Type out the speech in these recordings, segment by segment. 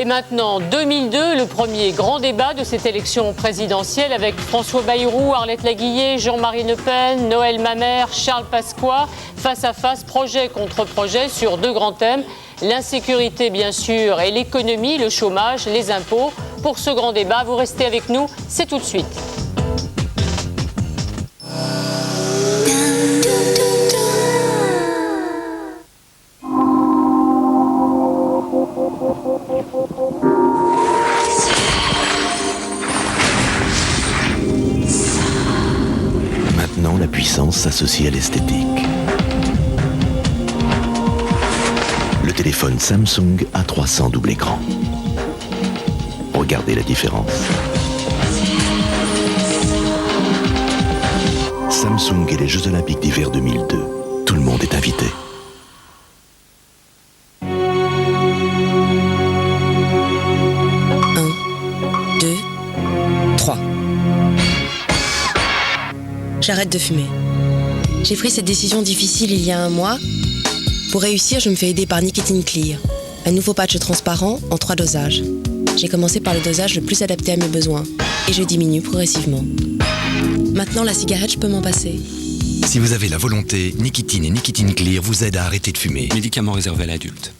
Et maintenant, 2002, le premier grand débat de cette élection présidentielle avec François Bayrou, Arlette Laguillet, Jean-Marie Le Pen, Noël Mamère, Charles Pasqua, face à face, projet contre projet sur deux grands thèmes. L'insécurité, bien sûr, et l'économie, le chômage, les impôts. Pour ce grand débat, vous restez avec nous, c'est tout de suite. Maintenant, la puissance s'associe à l'esthétique. Le téléphone Samsung A300 double écran. Regardez la différence. Samsung et les Jeux Olympiques d'hiver 2002. Tout le monde est invité. J'arrête de fumer. J'ai pris cette décision difficile il y a un mois. Pour réussir, je me fais aider par Nicotine Clear, un nouveau patch transparent en 3 dosages. J'ai commencé par le dosage le plus adapté à mes besoins et je diminue progressivement. Maintenant, la cigarette, je peux m'en passer. Si vous avez la volonté, Nicotine et Nicotine Clear vous aident à arrêter de fumer. Médicament réservé à l'adulte.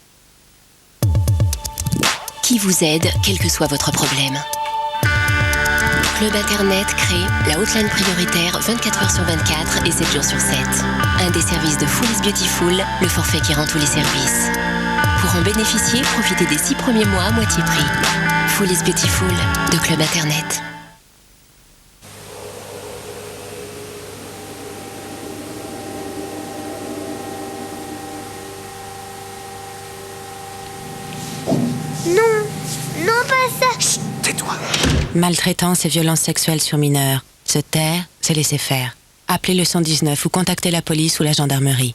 Qui vous aide, quel que soit votre problème. Club Internet crée la hotline prioritaire 24h sur 24 et 7 jours sur 7. Un des services de Full is Beautiful, le forfait qui rend tous les services. Pour en bénéficier, profitez des 6 premiers mois à moitié prix. Full is Beautiful de Club Internet. Non, pas ça. Chut, tais-toi. Maltraitance et violences sexuelles sur mineurs. Se taire, c'est laisser faire. Appelez le 119 ou contactez la police ou la gendarmerie.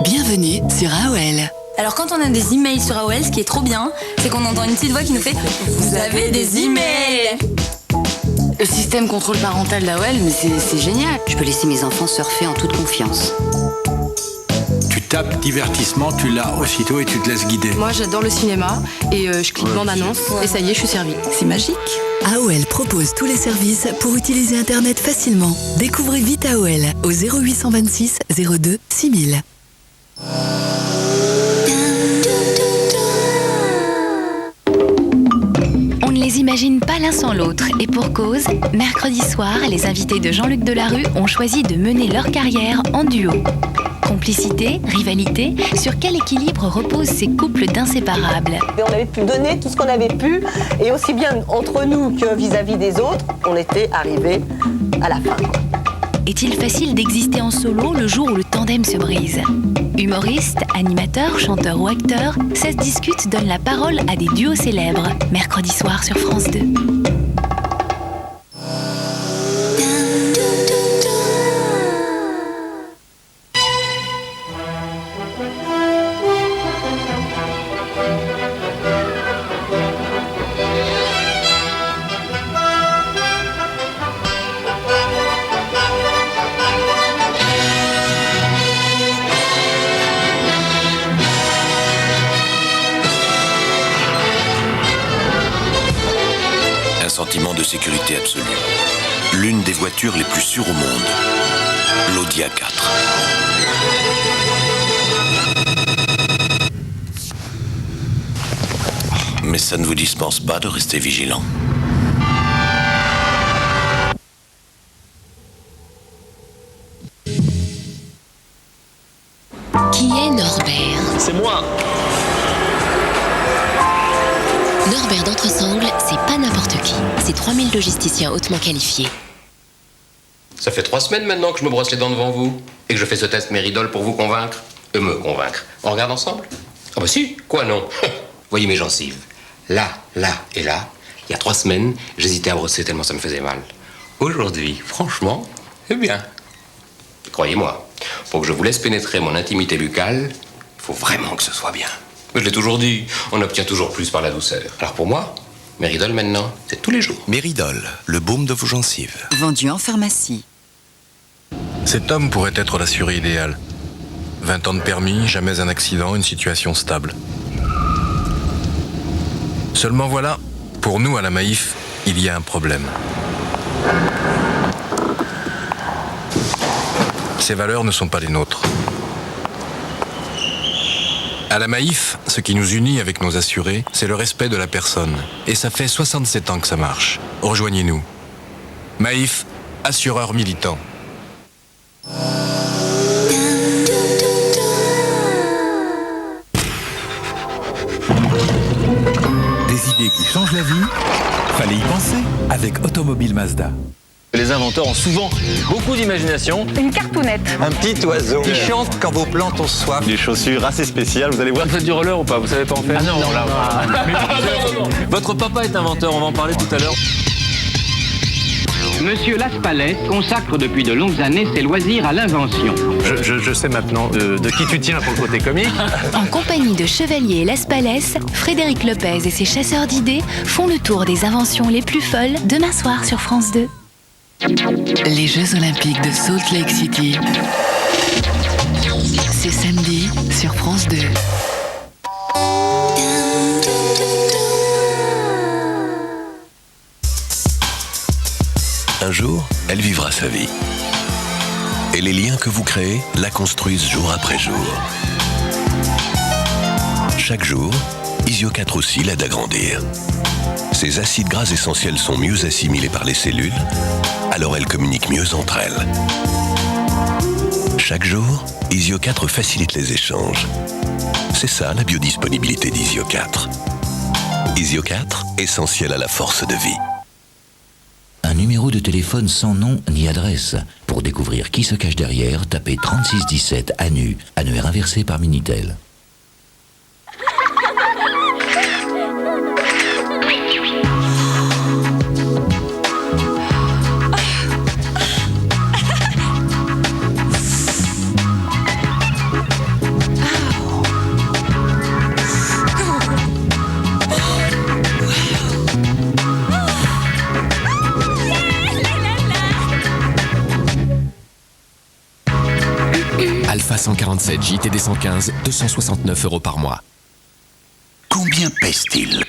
Bienvenue sur AOL. Alors quand on a des emails sur AOL, ce qui est trop bien, c'est qu'on entend une petite voix qui nous fait « Vous avez des emails !» Le système contrôle parental d'AOL, mais c'est génial. Je peux laisser mes enfants surfer en toute confiance. Tu tapes divertissement, tu l'as aussitôt et tu te laisses guider. Moi j'adore le cinéma et je clique bande-annonce et ça y est, je suis servie. C'est magique. AOL propose tous les services pour utiliser Internet facilement. Découvrez vite AOL au 0826 02 6000. On ne les imagine pas l'un sans l'autre et pour cause, mercredi soir, les invités de Jean-Luc Delarue ont choisi de mener leur carrière en duo. Complicité, rivalité, sur quel équilibre reposent ces couples d'inséparables? On avait pu donner tout ce qu'on avait pu, et aussi bien entre nous que vis-à-vis des autres, on était arrivés à la fin. Est-il facile d'exister en solo le jour où le tandem se brise? Humoristes, animateurs, chanteurs ou acteurs, ça se discute donne la parole à des duos célèbres, mercredi soir sur France 2. Sentiment de sécurité absolue. L'une des voitures les plus sûres au monde. L'Audi A4. Mais ça ne vous dispense pas de rester vigilant. Qui est Norbert? C'est moi. Norbert d'Entresangle, c'est pas n'importe qui. C'est 3000 logisticiens hautement qualifiés. Ça fait 3 semaines maintenant que je me brosse les dents devant vous et que je fais ce test Méridol pour vous convaincre. Me convaincre. On regarde ensemble? Ah bah si, quoi non? Voyez mes gencives. Là, là et là, il y a 3 semaines, j'hésitais à brosser tellement ça me faisait mal. Aujourd'hui, franchement, eh bien, croyez-moi, pour que je vous laisse pénétrer mon intimité buccale, il faut vraiment que ce soit bien. Je l'ai toujours dit, on obtient toujours plus par la douceur. Alors pour moi, Méridol maintenant, c'est tous les jours. Méridol, le baume de vos gencives. Vendu en pharmacie. Cet homme pourrait être l'assuré idéal. 20 ans de permis, jamais un accident, une situation stable. Seulement voilà, pour nous à la Maïf, il y a un problème. Ces valeurs ne sont pas les nôtres. À la Maïf, ce qui nous unit avec nos assurés, c'est le respect de la personne. Et ça fait 67 ans que ça marche. Rejoignez-nous. Maïf, assureur militant. Des idées qui changent la vie, fallait y penser avec Automobile Mazda. Les inventeurs ont souvent beaucoup d'imagination. Une cartounette. Un petit oiseau qui chante quand vos plantes ont soif. Des chaussures assez spéciales, vous allez voir. Vous faites du roller ou pas? Vous savez pas en faire? Ah non, là. Votre papa est inventeur, on va en parler tout à l'heure. Monsieur Laspalais consacre depuis de longues années ses loisirs à l'invention. Je sais maintenant de qui tu tiens pour le côté comique. En compagnie de Chevalier et Laspalès, Frédéric Lopez et ses chasseurs d'idées font le tour des inventions les plus folles demain soir sur France 2. Les Jeux Olympiques de Salt Lake City. C'est samedi sur France 2. Un jour, elle vivra sa vie. Et les liens que vous créez la construisent jour après jour. Chaque jour, Isio 4 aussi l'aide à grandir. Ces acides gras essentiels sont mieux assimilés par les cellules, alors elles communiquent mieux entre elles. Chaque jour, Isio 4 facilite les échanges. C'est ça la biodisponibilité d'Isio 4. Isio 4, essentiel à la force de vie. Un numéro de téléphone sans nom ni adresse. Pour découvrir qui se cache derrière, tapez 3617 ANU, annuaire inversé par Minitel. Alpha 147 JTD 115, 269 € par mois. Combien pèse-t-il?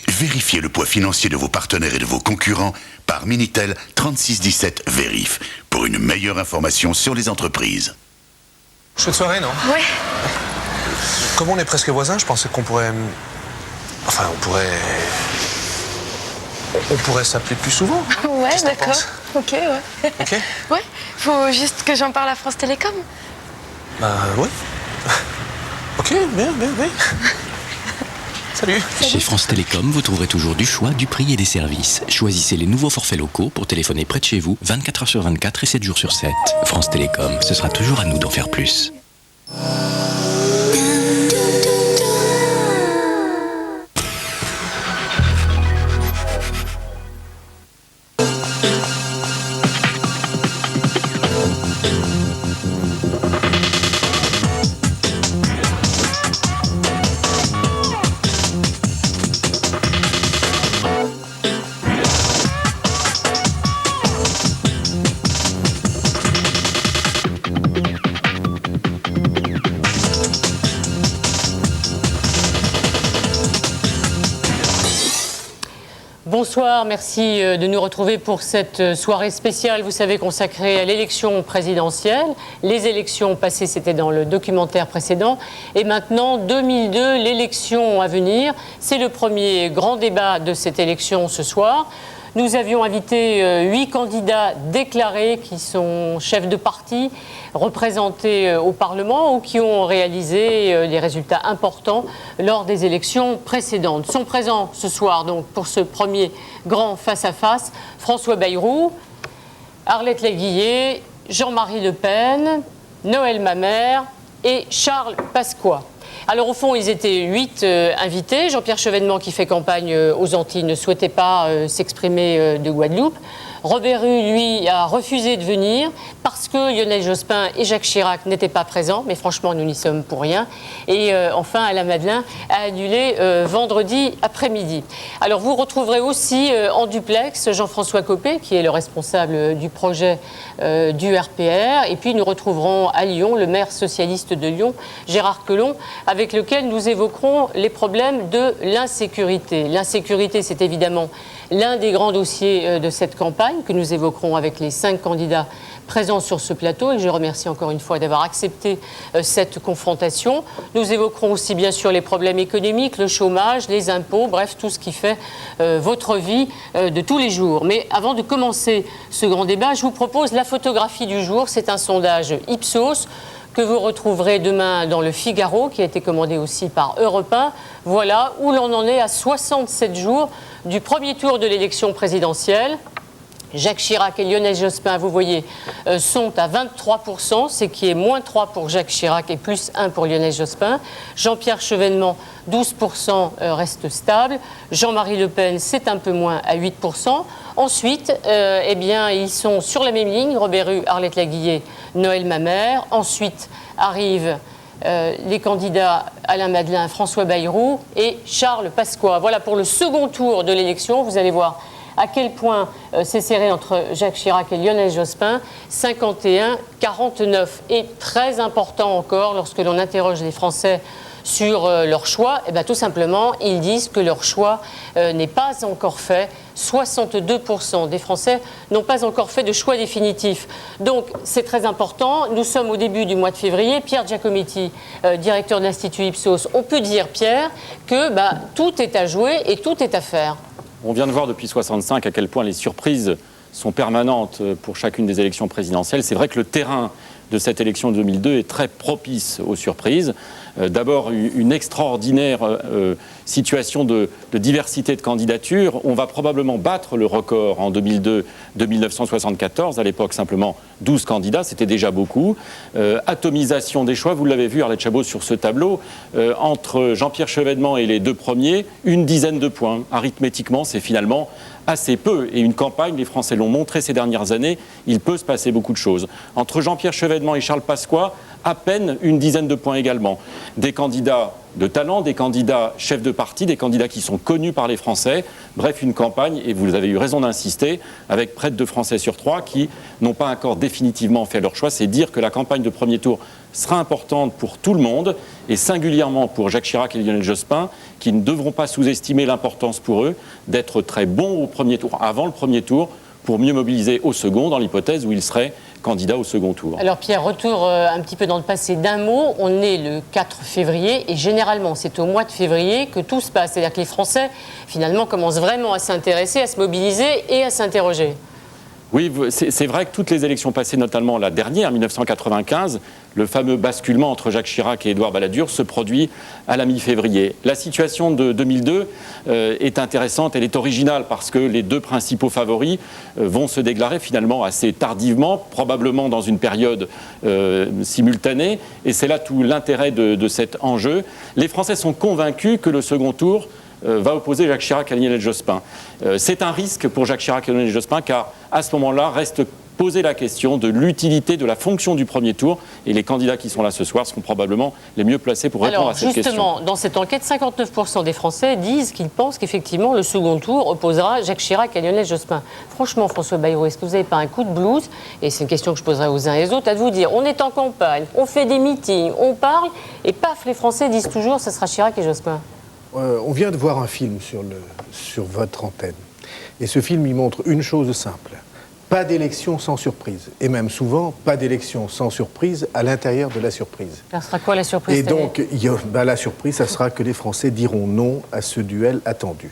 Vérifiez le poids financier de vos partenaires et de vos concurrents par Minitel 3617 Vérif pour une meilleure information sur les entreprises. Chouette soirée, non? Ouais. Comme on est presque voisins, je pensais qu'on pourrait... Enfin, on pourrait s'appeler plus souvent. Ouais, d'accord. Ok, ouais. Ok. Ouais, faut juste que j'en parle à France Télécom. Bah, oui. Ok, bien. Salut. Chez France Télécom, vous trouverez toujours du choix, du prix et des services. Choisissez les nouveaux forfaits locaux pour téléphoner près de chez vous, 24 h sur 24 et 7 jours sur 7. France Télécom, ce sera toujours à nous d'en faire plus. Bonsoir, merci de nous retrouver pour cette soirée spéciale, vous savez, consacrée à l'élection présidentielle. Les élections passées, c'était dans le documentaire précédent. Et maintenant, 2002, l'élection à venir. C'est le premier grand débat de cette élection ce soir. Nous avions invité 8 candidats déclarés qui sont chefs de parti, représentés au Parlement ou qui ont réalisé des résultats importants lors des élections précédentes. Sont présents ce soir donc pour ce premier grand face-à-face François Bayrou, Arlette Laguiller, Jean-Marie Le Pen, Noël Mamère et Charles Pasqua. Alors au fond, ils étaient 8 invités. Jean-Pierre Chevènement, qui fait campagne aux Antilles, ne souhaitait pas s'exprimer de Guadeloupe. Robert Rue, lui, a refusé de venir parce que Lionel Jospin et Jacques Chirac n'étaient pas présents, mais franchement, nous n'y sommes pour rien. Et enfin, Alain Madelin a annulé vendredi après-midi. Alors, vous retrouverez aussi en duplex Jean-François Copé, qui est le responsable du projet du RPR. Et puis, nous retrouverons à Lyon le maire socialiste de Lyon, Gérard Collomb, avec lequel nous évoquerons les problèmes de l'insécurité. L'insécurité, c'est évidemment l'un des grands dossiers de cette campagne que nous évoquerons avec les 5 candidats présents sur ce plateau, et je remercie encore une fois d'avoir accepté cette confrontation. Nous évoquerons aussi bien sûr les problèmes économiques, le chômage, les impôts, bref, tout ce qui fait votre vie de tous les jours. Mais avant de commencer ce grand débat, je vous propose la photographie du jour. C'est un sondage Ipsos que vous retrouverez demain dans le Figaro, qui a été commandé aussi par Europe 1. Voilà où l'on en est à 67 jours du premier tour de l'élection présidentielle. Jacques Chirac et Lionel Jospin, vous voyez, sont à 23%, ce qui est moins 3 pour Jacques Chirac et plus 1 pour Lionel Jospin. Jean-Pierre Chevènement, 12%, reste stable. Jean-Marie Le Pen, c'est un peu moins à 8%. Ensuite, eh bien, ils sont sur la même ligne, Robert Rue, Arlette Laguillet, Noël Mamère. Ensuite arrivent les candidats Alain Madelin, François Bayrou et Charles Pasqua. Voilà pour le second tour de l'élection. Vous allez voir à quel point c'est serré entre Jacques Chirac et Lionel Jospin, 51-49. Et très important encore, lorsque l'on interroge les Français sur leur choix, eh bien, tout simplement, ils disent que leur choix n'est pas encore fait. 62% des Français n'ont pas encore fait de choix définitif. Donc, c'est très important. Nous sommes au début du mois de février. Pierre Giacometti, directeur de l'Institut Ipsos, on peut dire, Pierre, que tout est à jouer et tout est à faire. On vient de voir depuis 65 à quel point les surprises sont permanentes pour chacune des élections présidentielles. C'est vrai que le terrain de cette élection de 2002 est très propice aux surprises. D'abord, une extraordinaire situation de diversité de candidatures. On va probablement battre le record en 2002 de 1974. À l'époque, simplement 12 candidats, c'était déjà beaucoup. Atomisation des choix, vous l'avez vu, Arlette Chabot, sur ce tableau. Entre Jean-Pierre Chevènement et les 2 premiers, une dizaine de points. Arithmétiquement, c'est finalement assez peu. Et une campagne, les Français l'ont montré ces dernières années, il peut se passer beaucoup de choses. Entre Jean-Pierre Chevènement et Charles Pasqua, à peine une dizaine de points également. Des candidats de talent, des candidats chefs de parti, des candidats qui sont connus par les Français. Bref, une campagne, et vous avez eu raison d'insister, avec près de 2 Français sur 3 qui n'ont pas encore définitivement fait leur choix. C'est dire que la campagne de premier tour sera importante pour tout le monde, et singulièrement pour Jacques Chirac et Lionel Jospin, qui ne devront pas sous-estimer l'importance pour eux d'être très bons au premier tour, avant le premier tour, pour mieux mobiliser au second, dans l'hypothèse où ils seraient candidats au second tour. Alors Pierre, retour un petit peu dans le passé d'un mot. On est le 4 février et généralement c'est au mois de février que tout se passe. C'est-à-dire que les Français finalement commencent vraiment à s'intéresser, à se mobiliser et à s'interroger. Oui, c'est vrai que toutes les élections passées, notamment la dernière, 1995, le fameux basculement entre Jacques Chirac et Édouard Balladur se produit à la mi-février. La situation de 2002 est intéressante, elle est originale parce que les 2 principaux favoris vont se déclarer finalement assez tardivement, probablement dans une période simultanée, et c'est là tout l'intérêt de cet enjeu. Les Français sont convaincus que le second tour va opposer Jacques Chirac à Lionel Jospin. C'est un risque pour Jacques Chirac et Lionel Jospin car à ce moment-là reste posée la question de l'utilité de la fonction du premier tour, et les candidats qui sont là ce soir seront probablement les mieux placés pour répondre à cette question. Justement, dans cette enquête, 59% des Français disent qu'ils pensent qu'effectivement le second tour opposera Jacques Chirac à Lionel Jospin. Franchement, François Bayrou, est-ce que vous n'avez pas un coup de blues? Et c'est une question que je poserai aux uns et aux autres, à de vous dire, on est en campagne, on fait des meetings, on parle, et paf, les Français disent toujours, ce sera Chirac et Jospin. On vient de voir un film sur votre antenne. Et ce film, il montre une chose simple. Pas d'élection sans surprise. Et même souvent, pas d'élection sans surprise à l'intérieur de la surprise. Ça sera quoi la surprise? Et donc, la surprise, ça sera que les Français diront non à ce duel attendu.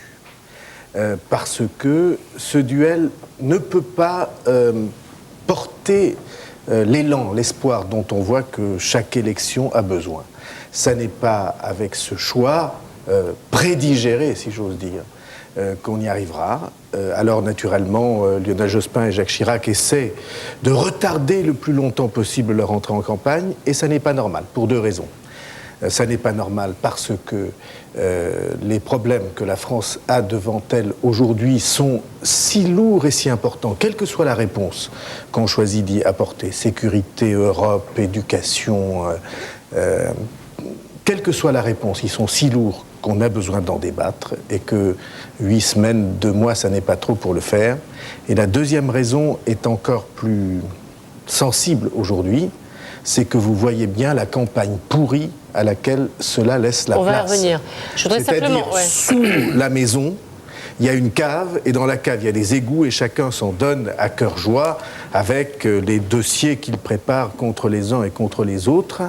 Parce que ce duel ne peut pas porter l'élan, l'espoir dont on voit que chaque élection a besoin. Ça n'est pas avec ce choix prédigéré, si j'ose dire, qu'on y arrivera. Alors naturellement, Lionel Jospin et Jacques Chirac essaient de retarder le plus longtemps possible leur entrée en campagne, et ça n'est pas normal, pour 2 raisons. Ça n'est pas normal parce que les problèmes que la France a devant elle aujourd'hui sont si lourds et si importants, quelle que soit la réponse qu'on choisit d'y apporter, sécurité, Europe, éducation, quelle que soit la réponse, ils sont si lourds qu'on a besoin d'en débattre et que 8 semaines, 2 mois, ça n'est pas trop pour le faire. Et la deuxième raison est encore plus sensible aujourd'hui, c'est que vous voyez bien la campagne pourrie à laquelle cela laisse la place. On va y revenir. Je voudrais simplement... Sous la maison, il y a une cave, et dans la cave, il y a des égouts, et chacun s'en donne à cœur joie avec les dossiers qu'il prépare contre les uns et contre les autres.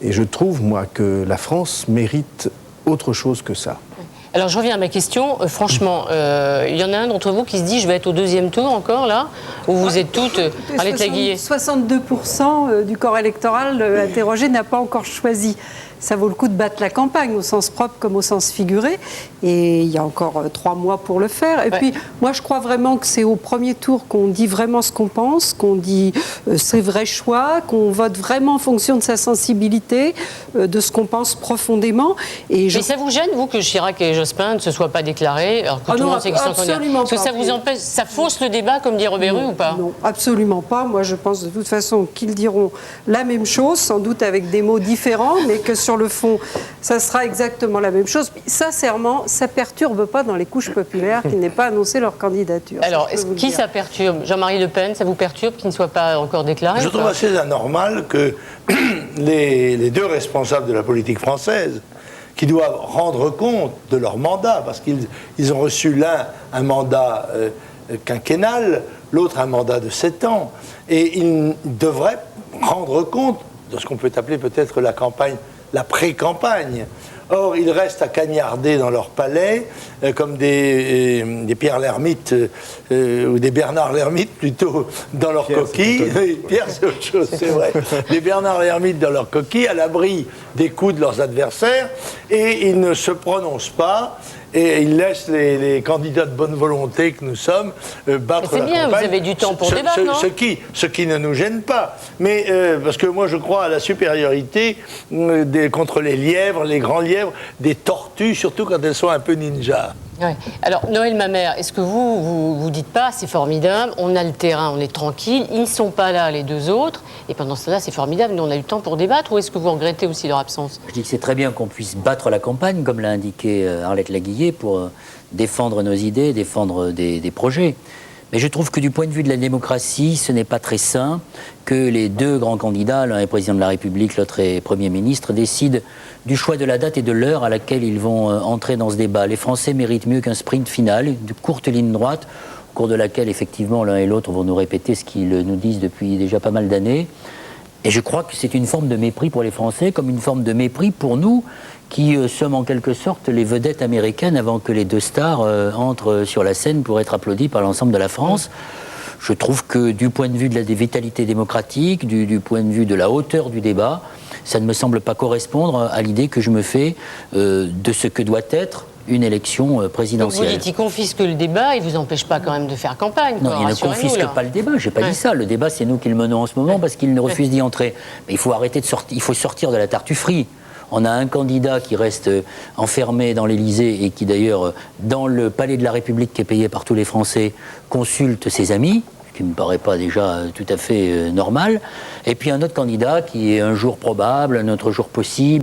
Et je trouve, moi, que la France mérite autre chose que ça. Alors, je reviens à ma question. Franchement, il y en a un d'entre vous qui se dit, je vais être au 2e tour encore, là, où vous êtes toutes... Arlette Laguillet. 62% du corps électoral interrogé n'a pas encore choisi. Ça vaut le coup de battre la campagne, au sens propre comme au sens figuré. Et il y a encore 3 mois pour le faire. Et puis, moi, je crois vraiment que c'est au premier tour qu'on dit vraiment ce qu'on pense, qu'on dit ses vrais choix, qu'on vote vraiment en fonction de sa sensibilité, de ce qu'on pense profondément. Et ça vous gêne, vous, que Chirac et Jospin ne se soient pas déclarés, alors que tout le monde sait qu'ils sont candidats ? Est-ce que ça vous empêche, ça fausse le débat, comme dit Robert Rue, ou pas ? Non, absolument pas. Moi, je pense de toute façon qu'ils diront la même chose, sans doute avec des mots différents, mais que sur le fond, ça sera exactement la même chose. Sincèrement, ça ne perturbe pas dans les couches populaires qui n'aient pas annoncé leur candidature. Alors, qui ça perturbe ? Jean-Marie Le Pen, ça vous perturbe qu'il ne soit pas encore déclaré ? Je trouve assez anormal que les 2 responsables de la politique française, qui doivent rendre compte de leur mandat, parce qu'ils ont reçu l'un un mandat quinquennal, l'autre un mandat de 7 ans, et ils devraient rendre compte de ce qu'on peut appeler peut-être la campagne, la pré-campagne. Or, ils restent à cagnarder dans leur palais, comme des Pierre l'Ermite, ou des Bernard l'Ermite plutôt, dans leur coquille. Pierre, c'est autre chose, c'est vrai. Des Bernard l'Ermite dans leur coquille, à l'abri des coups de leurs adversaires, et ils ne se prononcent pas, et ils laissent les candidats de bonne volonté que nous sommes battre la campagne. C'est bien, vous avez du temps pour débattre, non ? Ce qui ne nous gêne pas. Mais parce que moi, je crois à la supériorité contre les lièvres, les grands lièvres, des tortues, surtout quand elles sont un peu ninjas. Ouais. Alors, Noël Mamère, est-ce que vous dites pas, c'est formidable, on a le terrain, on est tranquille, ils ne sont pas là, les 2 autres, et pendant cela, c'est formidable, nous on a eu le temps pour débattre, ou est-ce que vous regrettez aussi leur absence ? Je dis que c'est très bien qu'on puisse battre la campagne, comme l'a indiqué Arlette Laguillet, pour défendre nos idées, défendre des projets. Mais je trouve que du point de vue de la démocratie, ce n'est pas très sain que les 2 grands candidats, l'un est président de la République, l'autre est Premier ministre, décident du choix de la date et de l'heure à laquelle ils vont entrer dans ce débat. Les Français méritent mieux qu'un sprint final, une courte ligne droite, au cours de laquelle, effectivement, l'un et l'autre vont nous répéter ce qu'ils nous disent depuis déjà pas mal d'années. Et je crois que c'est une forme de mépris pour les Français, comme une forme de mépris pour nous, qui sommes en quelque sorte les vedettes américaines avant que les 2 stars entrent sur la scène pour être applaudis par l'ensemble de la France. Je trouve que du point de vue de la vitalité démocratique, du point de vue de la hauteur du débat, ça ne me semble pas correspondre à l'idée que je me fais de ce que doit être une élection présidentielle. Donc vous dites, il confisque le débat, il ne vous empêche pas quand même de faire campagne. Non, il ne confisque pas le débat, je n'ai pas dit ça. Le débat, c'est nous qui le menons en ce moment parce qu'il refuse d'y entrer. Mais il faut arrêter il faut sortir de la tartufferie. On a un candidat qui reste enfermé dans l'Élysée et qui d'ailleurs, dans le palais de la République qui est payé par tous les Français, consulte ses amis, ce qui ne me paraît pas déjà tout à fait normal. Et puis un autre candidat qui est un jour probable, un autre jour possible.